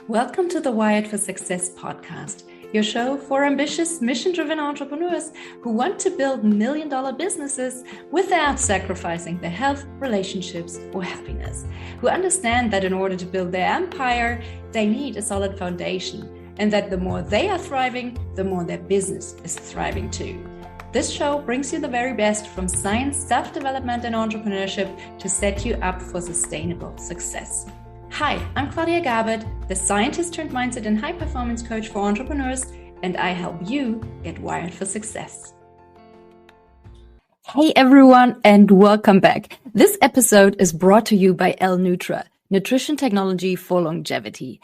Welcome to the Wired for Success podcast, your show for ambitious, mission-driven entrepreneurs who want to build million-dollar businesses without sacrificing their health, relationships, or happiness, who understand that in order to build their empire, they need a solid foundation, and that the more they are thriving, the more their business is thriving too. This show brings you the very best from science, self-development, and entrepreneurship to set you up for sustainable success. Hi, I'm Claudia Garbutt, the scientist turned mindset and high-performance coach for entrepreneurs, and I help you get wired for success. Hey everyone, and welcome back. This episode is brought to you by L-Nutra, nutrition technology for longevity.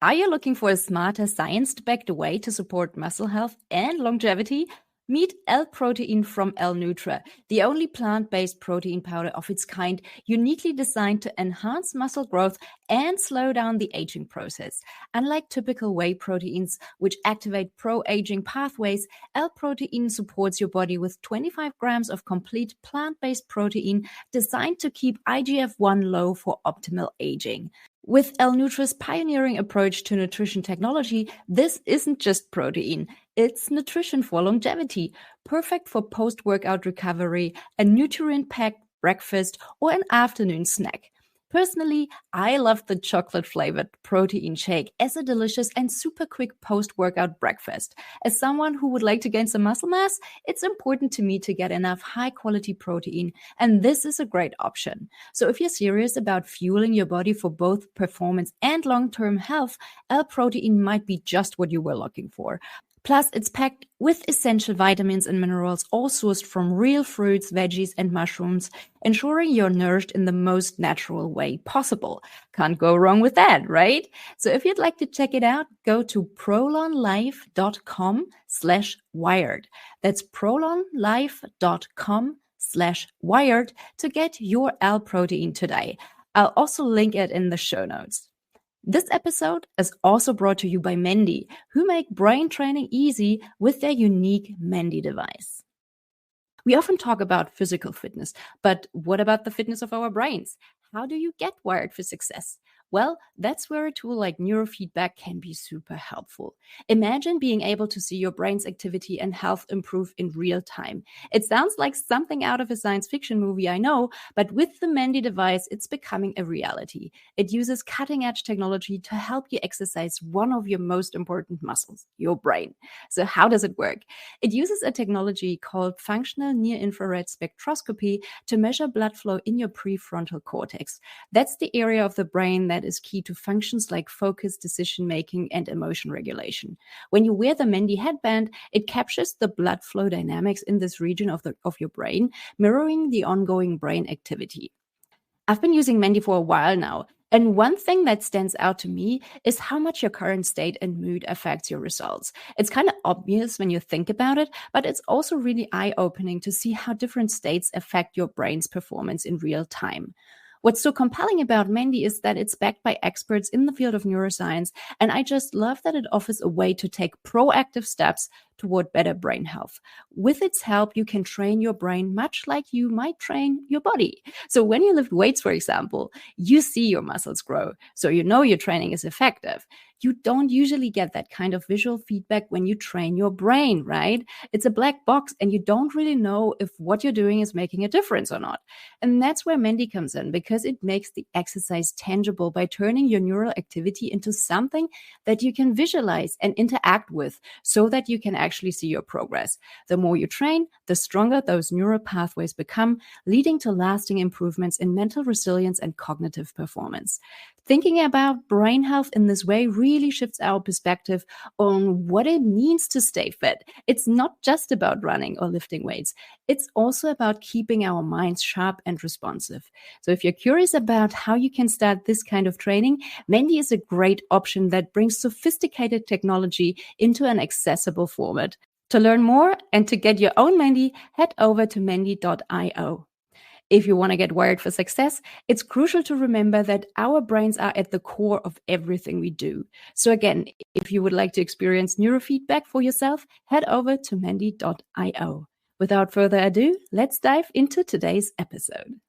Are you looking for a smarter, science-backed way to support muscle health and longevity? Meet L-Protein from L-Nutra, the only plant-based protein powder of its kind, uniquely designed to enhance muscle growth and slow down the aging process. Unlike typical whey proteins, which activate pro-aging pathways, L-Protein supports your body with 25 grams of complete plant-based protein designed to keep IGF-1 low for optimal aging. With L-Nutra's pioneering approach to nutrition technology, this isn't just protein. It's nutrition for longevity, perfect for post-workout recovery, a nutrient-packed breakfast, or an afternoon snack. Personally, I love the chocolate-flavored protein shake as a delicious and super quick post-workout breakfast. As someone who would like to gain some muscle mass, it's important to me to get enough high-quality protein, and this is a great option. So if you're serious about fueling your body for both performance and long-term health, L-Protein might be just what you were looking for. Plus, it's packed with essential vitamins and minerals, all sourced from real fruits, veggies, and mushrooms, ensuring you're nourished in the most natural way possible. Can't go wrong with that, right? So if you'd like to check it out, go to prolonlife.com/wired. That's prolonlife.com/wired to get your L-Protein today. I'll also link it in the show notes. This episode is also brought to you by Mendi, who make brain training easy with their unique Mendi device. We often talk about physical fitness, but what about the fitness of our brains? How do you get wired for success? Well, that's where a tool like neurofeedback can be super helpful. Imagine being able to see your brain's activity and health improve in real time. It sounds like something out of a science fiction movie, I know, but with the Mendi device, it's becoming a reality. It uses cutting-edge technology to help you exercise one of your most important muscles, your brain. So how does it work? It uses a technology called functional near-infrared spectroscopy to measure blood flow in your prefrontal cortex. That's the area of the brain that is key to functions like focus, decision-making, and emotion regulation. When you wear the Mendi headband, it captures the blood flow dynamics in this region of your brain, mirroring the ongoing brain activity. I've been using Mendi for a while now, and one thing that stands out to me is how much your current state and mood affects your results. It's kind of obvious when you think about it, but it's also really eye-opening to see how different states affect your brain's performance in real time. What's so compelling about Mendi is that it's backed by experts in the field of neuroscience, and I just love that it offers a way to take proactive steps toward better brain health. With its help, you can train your brain much like you might train your body. So when you lift weights, for example, you see your muscles grow, so you know your training is effective. You don't usually get that kind of visual feedback when you train your brain, right? It's a black box and you don't really know if what you're doing is making a difference or not. And that's where Mendi comes in, because it makes the exercise tangible by turning your neural activity into something that you can visualize and interact with so that you can actually see your progress. The more you train, the stronger those neural pathways become, leading to lasting improvements in mental resilience and cognitive performance. Thinking about brain health in this way really shifts our perspective on what it means to stay fit. It's not just about running or lifting weights. It's also about keeping our minds sharp and responsive. So if you're curious about how you can start this kind of training, Mendi is a great option that brings sophisticated technology into an accessible format. To learn more and to get your own Mendi, head over to mendi.io. If you want to get wired for success, it's crucial to remember that our brains are at the core of everything we do. So again, if you would like to experience neurofeedback for yourself, head over to mendi.io. Without further ado, let's dive into today's episode.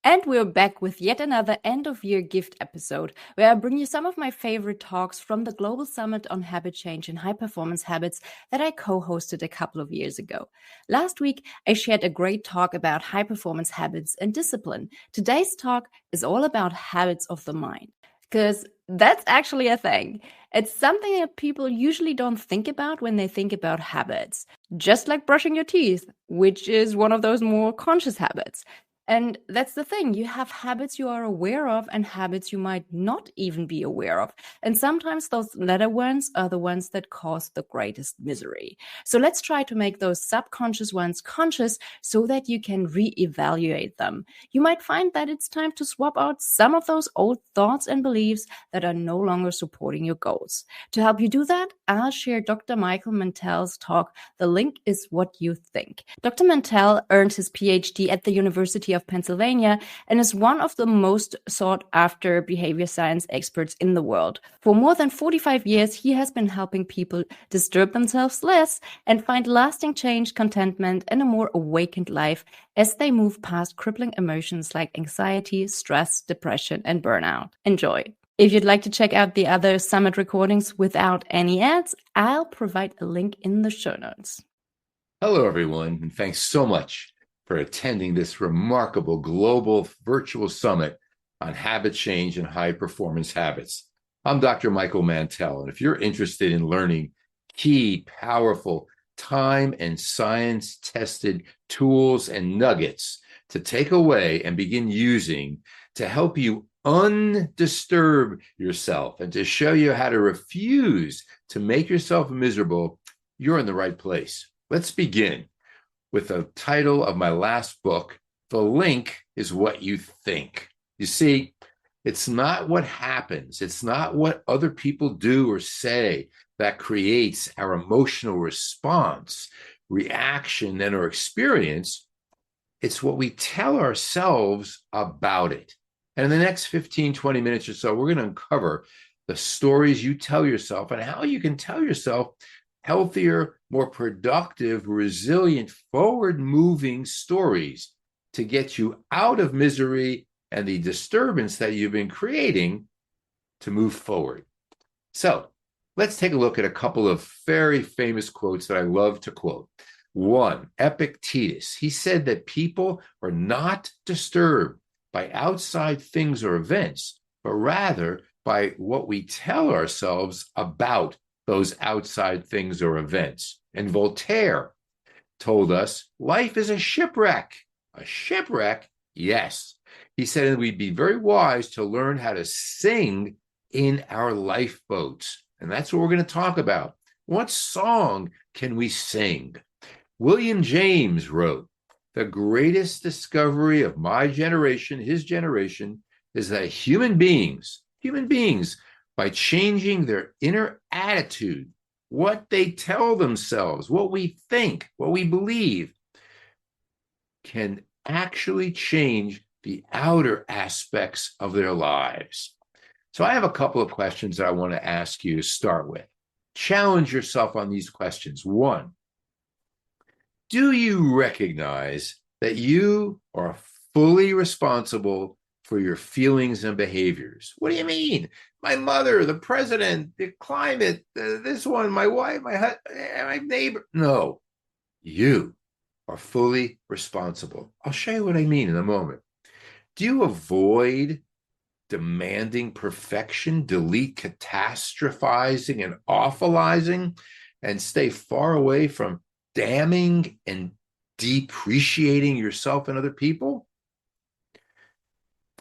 And we're back with yet another end-of-year gift episode, where I bring you some of my favorite talks from the Global Summit on Habit Change and High Performance Habits that I co-hosted a couple of years ago. Last week, I shared a great talk about high-performance habits and discipline. Today's talk is all about habits of the mind, because that's actually a thing. It's something that people usually don't think about when they think about habits, just like brushing your teeth, which is one of those more conscious habits. And that's the thing. You have habits you are aware of and habits you might not even be aware of. And sometimes those latter ones are the ones that cause the greatest misery. So let's try to make those subconscious ones conscious so that you can reevaluate them. You might find that it's time to swap out some of those old thoughts and beliefs that are no longer supporting your goals. To help you do that, I'll share Dr. Michael Mantell's talk. The link is What You Think. Dr. Mantell earned his Ph.D. at the University of Pennsylvania and is one of the most sought after behavior science experts in the world. For more than 45 years, he has been helping people disturb themselves less and find lasting change, contentment, and a more awakened life as they move past crippling emotions like anxiety, stress, depression, and burnout. Enjoy. If you'd like to check out the other summit recordings without any ads, I'll provide a link in the show notes. Hello, everyone, and thanks so much for attending this remarkable global virtual summit on habit change and high performance habits. I'm Dr. Michael Mantell, and if you're interested in learning key, powerful, time and science tested tools and nuggets to take away and begin using to help you undisturb yourself and to show you how to refuse to make yourself miserable, you're in the right place. Let's begin with the title of my last book. The link is What You Think. You see, it's not what happens. It's not what other people do or say that creates our emotional response, reaction, and our experience. It's what we tell ourselves about it. And in the next 15, 20 minutes or so, we're going to uncover the stories you tell yourself and how you can tell yourself healthier, more productive, resilient, forward-moving stories to get you out of misery and the disturbance that you've been creating to move forward. So let's take a look at a couple of very famous quotes that I love to quote. One, Epictetus. He said that people are not disturbed by outside things or events, but rather by what we tell ourselves about those outside things or events. And Voltaire told us life is a shipwreck. A shipwreck? Yes. He said we'd be very wise to learn how to sing in our lifeboats. And that's what we're going to talk about. What song can we sing? William James wrote, the greatest discovery of my generation, his generation, is that human beings, by changing their inner attitude, what they tell themselves, what we think, what we believe, can actually change the outer aspects of their lives. So I have a couple of questions that I want to ask you to start with. Challenge yourself on these questions. One, do you recognize that you are fully responsible for your feelings and behaviors? What do you mean? My mother, the president, the climate, this one, my wife, my neighbor. No, you are fully responsible. I'll show you what I mean in a moment. Do you avoid demanding perfection, delete catastrophizing and awfulizing, and stay far away from damning and depreciating yourself and other people?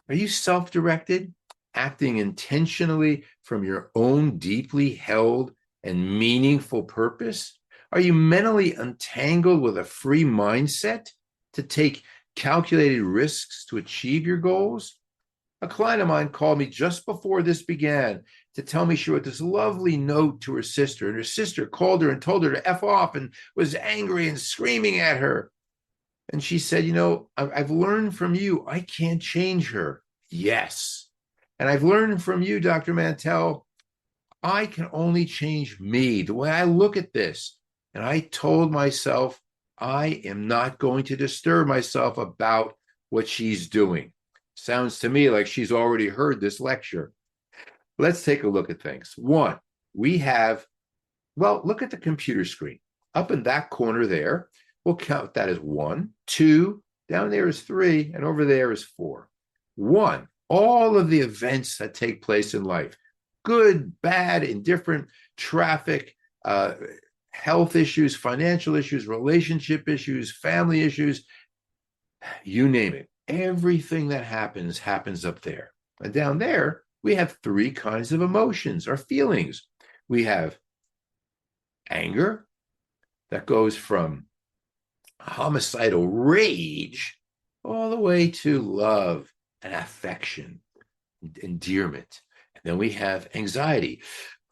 Are you self-directed, acting intentionally from your own deeply held and meaningful purpose? Are you mentally untangled with a free mindset to take calculated risks to achieve your goals? A client of mine called me just before this began to tell me she wrote this lovely note to her sister, and her sister called her and told her to F off and was angry and screaming at her. And she said, you know, I've learned from you, I can't change her. Yes. And I've learned from you, Dr. Mantell, I can only change me, the way I look at this. And I told myself, I am not going to disturb myself about what she's doing. Sounds to me like she's already heard this lecture. Let's take a look at things. One, we have, well, look at the computer screen. Up in that corner there, we'll count that as 1, 2, down there is 3, and over there is 4. 1, all of the events that take place in life, good, bad, indifferent, traffic, health issues, financial issues, relationship issues, family issues, you name it. Everything that happens up there. And down there, we have 3 kinds of emotions or feelings. We have anger that goes from homicidal rage all the way to love and affection, endearment. And then we have anxiety,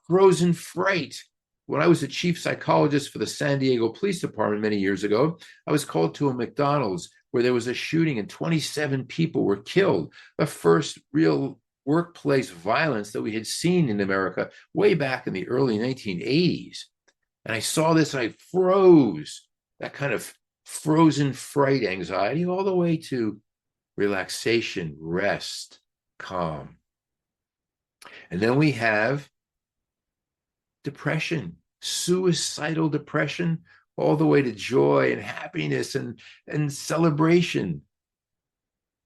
frozen fright. When I was the chief psychologist for the San Diego Police Department many years ago, I was called to a McDonald's where there was a shooting and 27 people were killed, the first real workplace violence that we had seen in America way back in the early 1980s. And I saw this and I froze, that kind of frozen fright anxiety, all the way to relaxation, rest, calm. And then we have depression, suicidal depression, all the way to joy and happiness and celebration.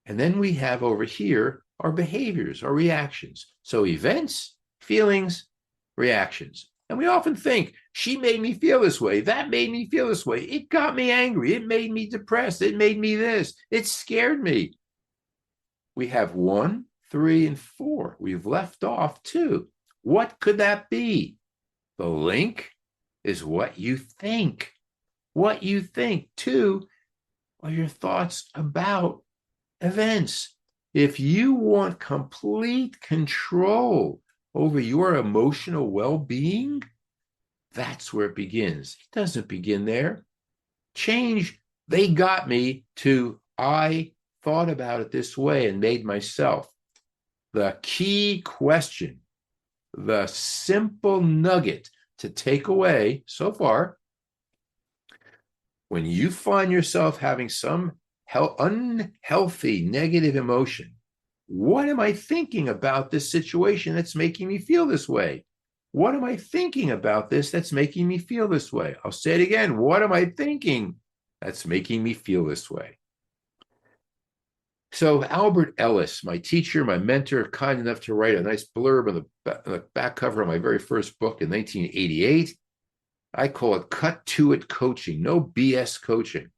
And then we have over here our behaviors, our reactions. So events, feelings, reactions. And we often think, she made me feel this way. That made me feel this way. It got me angry. It made me depressed. It made me this. It scared me. We have 1, 3, and 4. We've left off 2. What could that be? The link is what you think. What you think. 2 are your thoughts about events. If you want complete control over your emotional well-being, that's where it begins. It doesn't begin there. Change, they got me, to I thought about it this way and made myself. The key question, the simple nugget to take away so far, when you find yourself having some unhealthy negative emotion, what am I thinking about this situation that's making me feel this way? What am I thinking about this that's making me feel this way? I'll say it again. What am I thinking that's making me feel this way? So Albert Ellis, my teacher, my mentor, kind enough to write a nice blurb on the back cover of my very first book in 1988. I call it cut to it coaching, no BS coaching,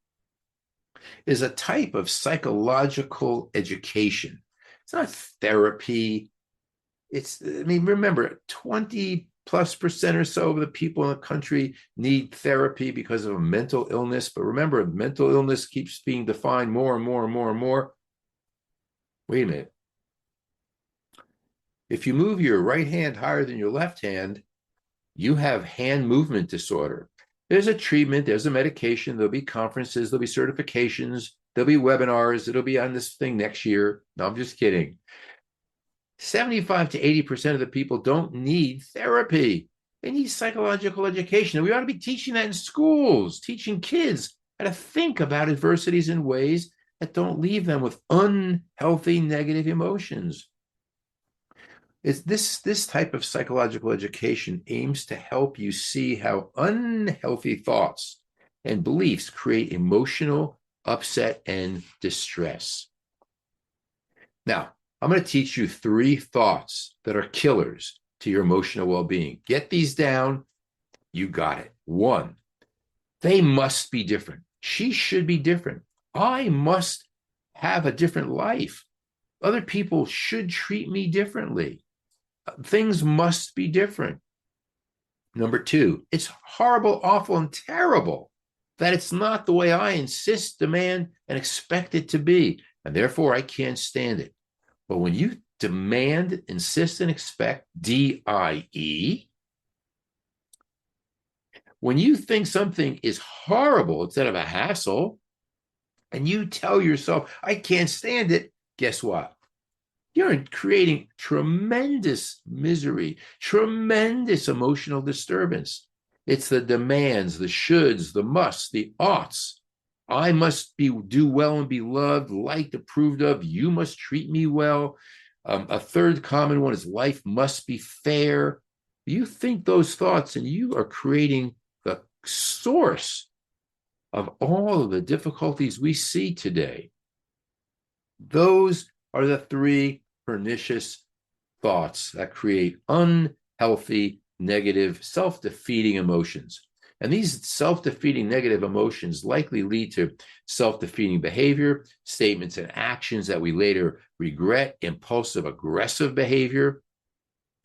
is a type of psychological education. It's not therapy. Remember, 20+% or so of the people in the country need therapy because of a mental illness. But remember, mental illness keeps being defined more and more and more and more. Wait a minute. If you move your right hand higher than your left hand, you have hand movement disorder. There's a treatment, there's a medication, there'll be conferences, there'll be certifications, there'll be webinars, it'll be on this thing next year. No, I'm just kidding. 75 to 80% of the people don't need therapy. They need psychological education. And we ought to be teaching that in schools, teaching kids how to think about adversities in ways that don't leave them with unhealthy negative emotions. This type of psychological education aims to help you see how unhealthy thoughts and beliefs create emotional upset and distress. Now, I'm going to teach you 3 thoughts that are killers to your emotional well-being. Get these down. You got it. 1, they must be different. She should be different. I must have a different life. Other people should treat me differently. Things must be different. Number 2, it's horrible, awful, and terrible that it's not the way I insist, demand, and expect it to be, and therefore I can't stand it. But when you demand, insist, and expect, DIE, when you think something is horrible instead of a hassle, and you tell yourself, I can't stand it, guess what? You're creating tremendous misery, tremendous emotional disturbance. It's the demands, the shoulds, the musts, the oughts I must do well and be loved, liked, approved of. You must treat me well. A third common one is life must be fair. You think those thoughts and you are creating the source of all of the difficulties we see today. Those are the three pernicious thoughts that create unhealthy, negative, self-defeating emotions. And these self-defeating negative emotions likely lead to self-defeating behavior, statements and actions that we later regret, impulsive, aggressive behavior.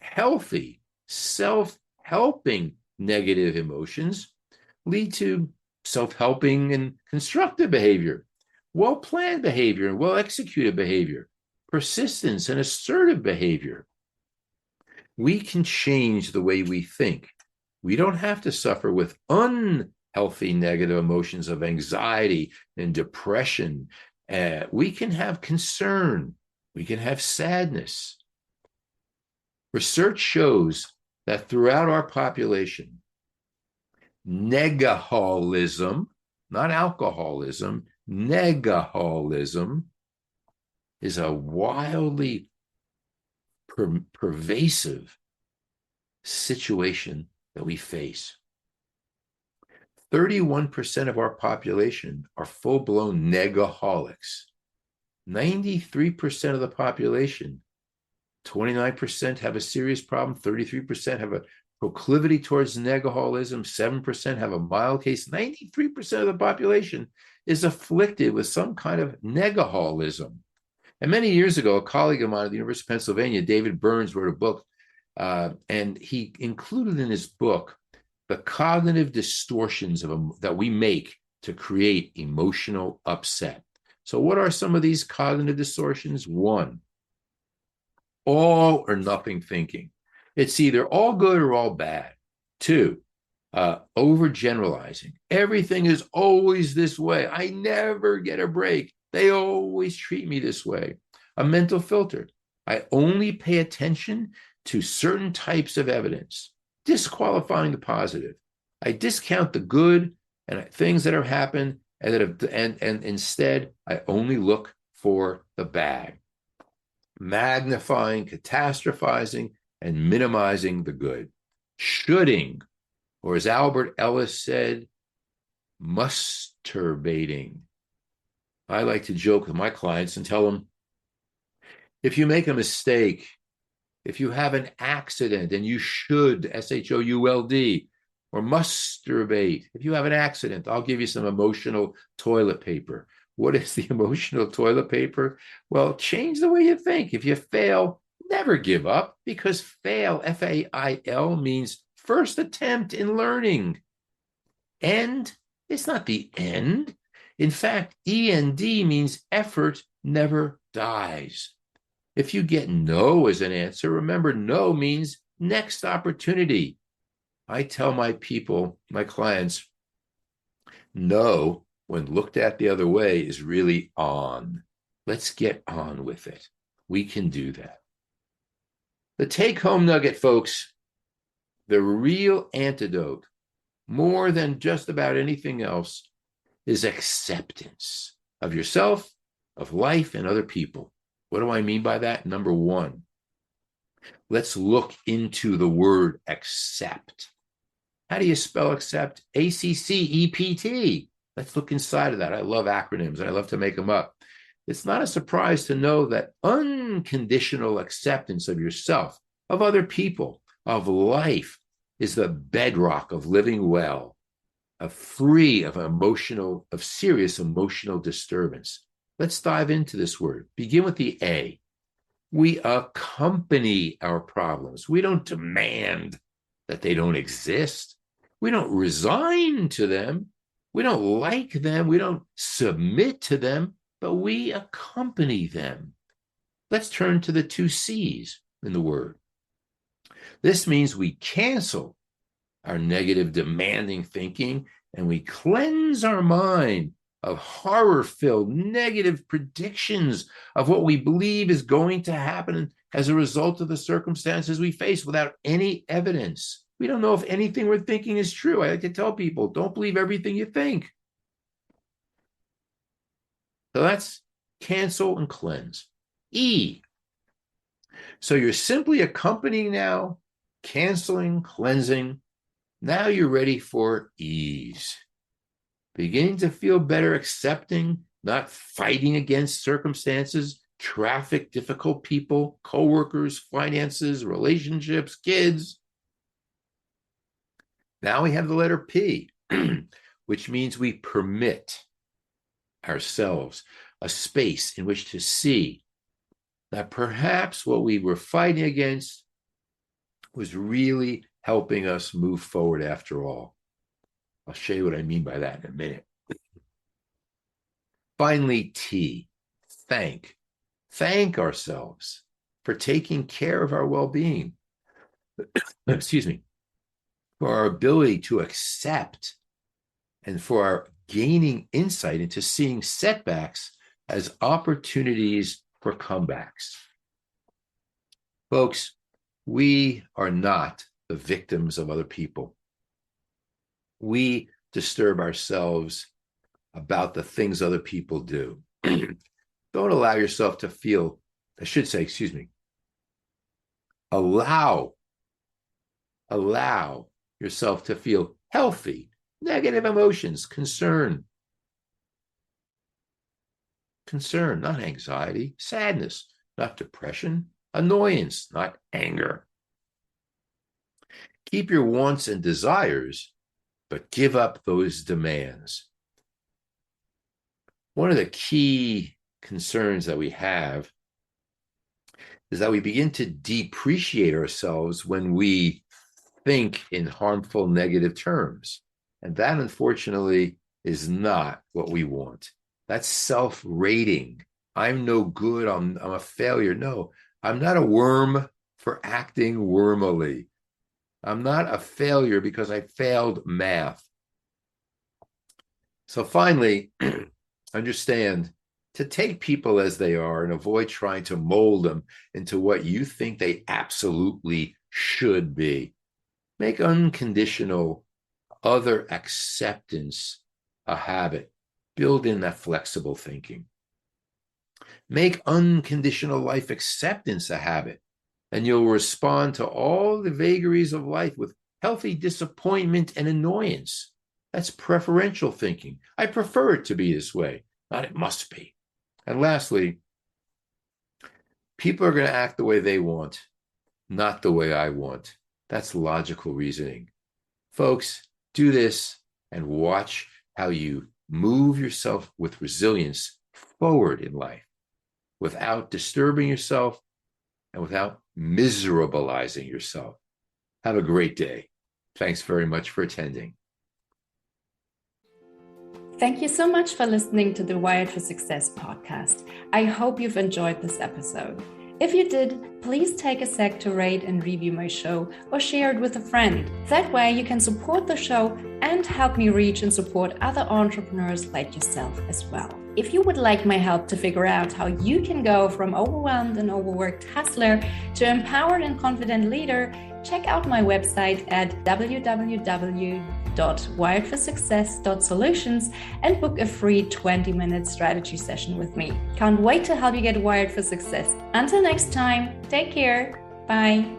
Healthy, self-helping negative emotions lead to self-helping and constructive behavior, well-planned behavior and well-executed behavior, persistence and assertive behavior. We can change the way we think. We don't have to suffer with unhealthy negative emotions of anxiety and depression. We can have concern. We can have sadness. Research shows that throughout our population, negaholism, not alcoholism, negaholism is a wildly pervasive situation that we face. 31% of our population are full-blown negaholics. 93% of the population, 29% have a serious problem, 33% have a proclivity towards negaholism, 7% have a mild case, 93% of the population is afflicted with some kind of negaholism. And many years ago, a colleague of mine at the University of Pennsylvania, David Burns, wrote a book, and he included in his book the cognitive distortions that we make to create emotional upset. So what are some of these cognitive distortions? One, all or nothing thinking. It's either all good or all bad. Two, overgeneralizing. Everything is always this way. I never get a break. They always treat me this way. A mental filter. I only pay attention to certain types of evidence, disqualifying the positive. I discount the good and things that have happened, and instead I only look for the bad. Magnifying, catastrophizing, and minimizing the good. Shoulding, or as Albert Ellis said, masturbating. I like to joke with my clients and tell them, if you make a mistake, if you have an accident and you should, S-H-O-U-L-D, or masturbate, if you have an accident, I'll give you some emotional toilet paper. What is the emotional toilet paper? Well, change the way you think. If you fail, never give up, because fail, F-A-I-L, means first attempt in learning. End is not the end. In fact, E-N-D means effort never dies. If you get no as an answer, remember no means next opportunity. I tell my people, my clients, no, when looked at the other way, is really on. Let's get on with it. We can do that. The take-home nugget, folks, the real antidote, more than just about anything else, is acceptance of yourself, of life, and other people. What do I mean by that? Number one, let's look into the word accept. How do you spell accept? A-C-C-E-P-T. Let's look inside of that. I love acronyms, and I love to make them up. It's not a surprise to know that unconditional acceptance of yourself, of other people, of life, is the bedrock of living well, of free of serious emotional disturbance. Let's dive into this word. Begin with the A. We accompany our problems. We don't demand that they don't exist. We don't resign to them. We don't like them. We don't submit to them, but we accompany them. Let's turn to the two C's in the word. This means we cancel our negative demanding thinking and we cleanse our mind of horror-filled negative predictions of what we believe is going to happen as a result of the circumstances we face without any evidence. We don't know if anything we're thinking is true. I like to tell people, don't believe everything you think. So that's cancel and cleanse. E. So you're simply accompanying now, canceling, cleansing. Now you're ready for ease. Beginning to feel better, accepting, not fighting against circumstances, traffic, difficult people, coworkers, finances, relationships, kids. Now we have the letter P, which means we permit ourselves a space in which to see that perhaps what we were fighting against was really helping us move forward after all. I'll show you what I mean by that in a minute. Finally, T, thank. Thank ourselves for taking care of our well-being. Excuse me. For our ability to accept and for our gaining insight into seeing setbacks as opportunities for comebacks. Folks, we are not the victims of other people. We disturb ourselves about the things other people do. Don't allow yourself to feel, allow yourself to feel healthy, negative emotions, concern, not anxiety, sadness, not depression, annoyance, not anger. Keep your wants and desires, but give up those demands. One of the key concerns that we have is that we begin to depreciate ourselves when we think in harmful, negative terms. And that, unfortunately, is not what we want. That's self-rating. I'm no good. I'm a failure. No, I'm not a worm for acting wormily. I'm not a failure because I failed math. So finally, understand to take people as they are and avoid trying to mold them into what you think they absolutely should be. Make unconditional other acceptance a habit. Build in that flexible thinking. Make unconditional life acceptance a habit, and you'll respond to all the vagaries of life with healthy disappointment and annoyance. That's preferential thinking. I prefer it to be this way, not it must be. And lastly, people are going to act the way they want, not the way I want. That's logical reasoning. Folks, do this and watch how you move yourself with resilience forward in life without disturbing yourself and without miserabilizing yourself. Have a great day. Thanks very much for attending. Thank you so much for listening to the Wired for Success podcast. I hope you've enjoyed this episode. If you did, please take a sec to rate and review my show or share it with a friend. That way you can support the show and help me reach and support other entrepreneurs like yourself as well. If you would like my help to figure out how you can go from overwhelmed and overworked hustler to empowered and confident leader, check out my website at www.wiredforsuccess.solutions and book a free 20-minute strategy session with me. Can't wait to help you get wired for success. Until next time, take care. Bye.